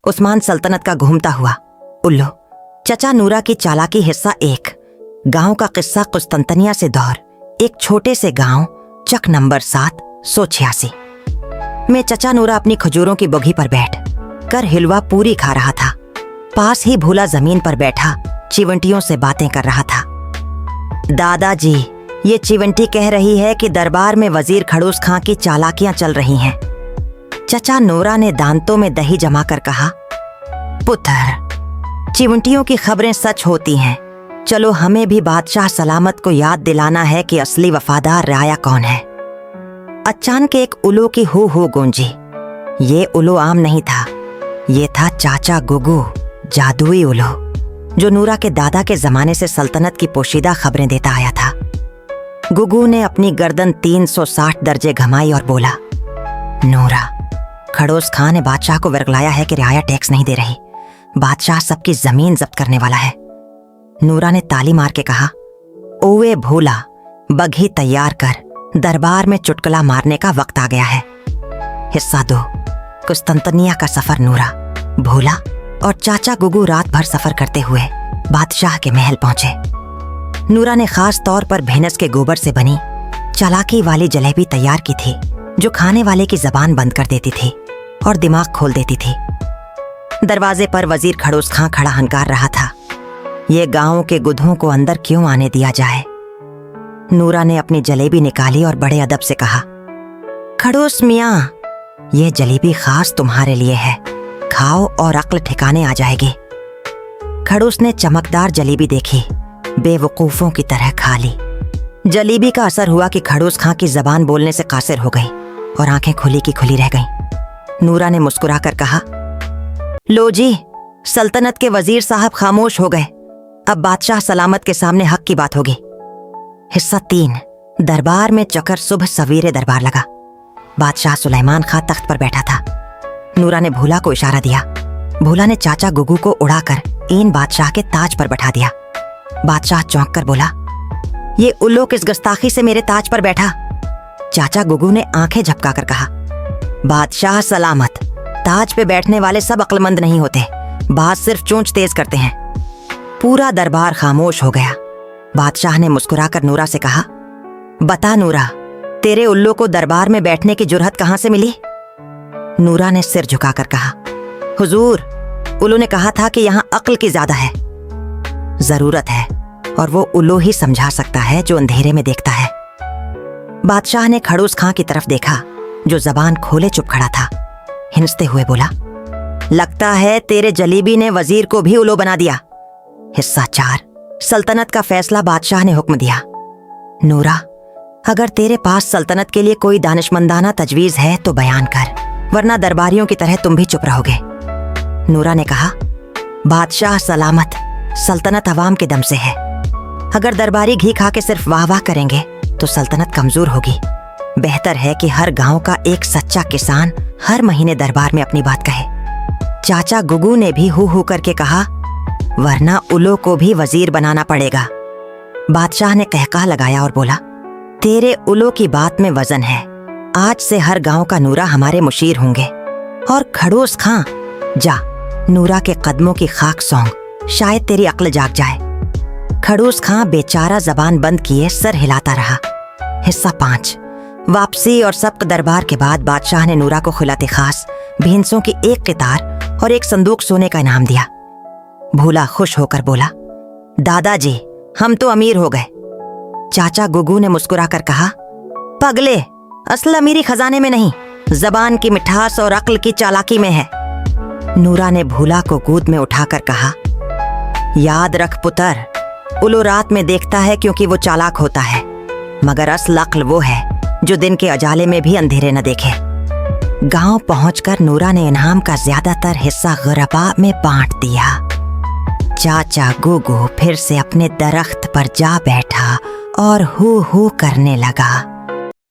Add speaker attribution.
Speaker 1: उस्मान सल्तनत का घूमता हुआ उल्लू। चचा नूरा की चालाकी हिस्सा 1। गांव का किस्सा कुस्तंतनिया से दौर। एक छोटे से गांव, चक नंबर 786 में चचा नूरा अपनी खजूरों की बगी पर बैठ कर हिलवा पूरी खा रहा था। पास ही भूला जमीन पर बैठा चिवंटियों से बातें कर रहा था। दादाजी, ये चिवंटी कह रही है कि दरबार में वजीर खड़ूस खां की चालाकियां चल रही हैं। चचा नूरा ने दांतों में दही जमा कर कहा, पुत्र, चिवंटियों की खबरें सच होती हैं। चलो हमें भी बादशाह सलामत को याद दिलाना है कि असली वफादार राया कौन है। अचानक एक उल्लू की हू गूंजी। ये उल्लू आम नहीं था, ये था चाचा गुगू, जादुई उल्लू, जो नूरा के दादा के जमाने से सल्तनत की पोशीदा खबरें देता आया था। गुगू ने अपनी गर्दन 360 दर्जे घमाई और बोला, नूरा, खड़ूस खां ने बादशाह को वर्गलाया है कि रियाया टैक्स नहीं दे रही। बादशाह सबकी जमीन जब्त करने वाला है। नूरा ने ताली मार के कहा, ओए भोला, बघी तैयार कर, दरबार में चुटकुला मारने का वक्त आ गया है। हिस्सा 2। कुस्तंतनिया का सफर। नूरा, भोला और चाचा गुगू रात भर सफर करते हुए बादशाह के महल पहुंचे। नूरा ने खास तौर पर भेनस के गोबर से बनी चालाकी वाली जलेबी तैयार की थी, जो खाने वाले की जबान बंद कर देती थी और दिमाग खोल देती थी। दरवाजे पर वजीर खड़ूस खां खड़ा हंकार रहा था। ये गांव के गुधों को अंदर क्यों आने दिया जाए? नूरा ने अपनी जलेबी निकाली और बड़े अदब से कहा, खड़ूस मियां, ये जलेबी खास तुम्हारे लिए है, खाओ और अक्ल ठिकाने आ जाएगी। खड़ूस ने चमकदार जलेबी देखी, बेवकूफों की तरह खा ली। जलेबी का असर हुआ कि खड़ूस खां की जबान बोलने से कासिर हो गई और आंखें खुली की खुली रह गईं। नूरा ने मुस्कुराकर कहा, लो जी, सल्तनत के वजीर साहब खामोश हो गए। अब बादशाह सलामत के सामने हक की बात होगी। हिस्सा 3। दरबार में चकर सुबह सवेरे दरबार लगा। बादशाह सुलेमान खां तख्त पर बैठा था। नूरा ने भूला को इशारा दिया। भूला ने चाचा गुगू को उड़ाकर इन बादशाह के ताज पर बैठा दिया। बादशाह चौंक कर बोला, ये उल्लू किस गुस्ताखी से मेरे ताज पर बैठा? चाचा गुगू ने आंखें झपकाकर कहा, बादशाह सलामत, ताज पे बैठने वाले सब अक्लमंद नहीं होते, बात सिर्फ चोंच तेज करते हैं। पूरा दरबार खामोश हो गया। बादशाह ने मुस्कुराकर नूरा से कहा, बता नूरा, तेरे उल्लू को दरबार में बैठने की जुर्रत कहां से मिली? नूरा ने सिर झुकाकर कहा, हुजूर, उल्लू ने कहा था कि यहां अक्ल की ज्यादा है। जरूरत है और वो उल्लू ही समझा सकता है जो अंधेरे में देखता है। बादशाह ने खड़ूस खां की तरफ देखा, जो जबान खोले चुप खड़ा था। हिंसते हुए बोला, लगता है तेरे जलेबी ने वजीर को भी उल्लू बना दिया। हिस्सा 4। सल्तनत का फैसला। बादशाह ने हुक्म दिया, नूरा, अगर तेरे पास सल्तनत के लिए कोई दानिशमंदाना तजवीज है तो बयान कर, वरना दरबारियों की तरह तुम भी चुप रहोगे। नूरा ने कहा, बादशाह सलामत, सल्तनत अवाम के दम से है। अगर दरबारी घी खा के सिर्फ वाह वाह करेंगे तो सल्तनत कमजोर होगी। बेहतर है कि हर गांव का एक सच्चा किसान हर महीने दरबार में अपनी बात कहे। चाचा गुगू ने भी हू करके कहा, वरना उल्लू को भी वजीर बनाना पड़ेगा। बादशाह ने कहका लगाया और बोला, तेरे उल्लू की बात में वजन है। आज से हर गांव का नूरा हमारे मुशीर होंगे। और खड़ूस खां, जा नूरा के कदमों की खाक सौंग, शायद तेरी अक्ल जाग जाए। खड़ूस खां बेचारा जबान बंद किए सर हिलाता रहा। हिस्सा 5। वापसी और सब्क दरबार के बाद बादशाह ने नूरा को खुलाते खास भींसों की एक कितार और एक संदूक सोने का इनाम दिया। भूला खुश होकर बोला, दादाजी, हम तो अमीर हो गए। चाचा गुगू ने मुस्कुराकर कहा, पगले, असल अमीरी खजाने में नहीं, जबान की मिठास और अक्ल की चालाकी में है। नूरा ने भूला को गोद में उठाकर कहा, याद रख पुत्र, उल्लू रात में देखता है क्योंकि वो चालाक होता है, मगर असल अक्ल वो है जो दिन के अजाले में भी अंधेरे न देखे। गांव पहुंचकर नूरा ने इनाम का ज्यादातर हिस्सा गुरबा में बांट दिया। चाचा गुगू फिर से अपने दरख्त पर जा बैठा और हू हू करने लगा।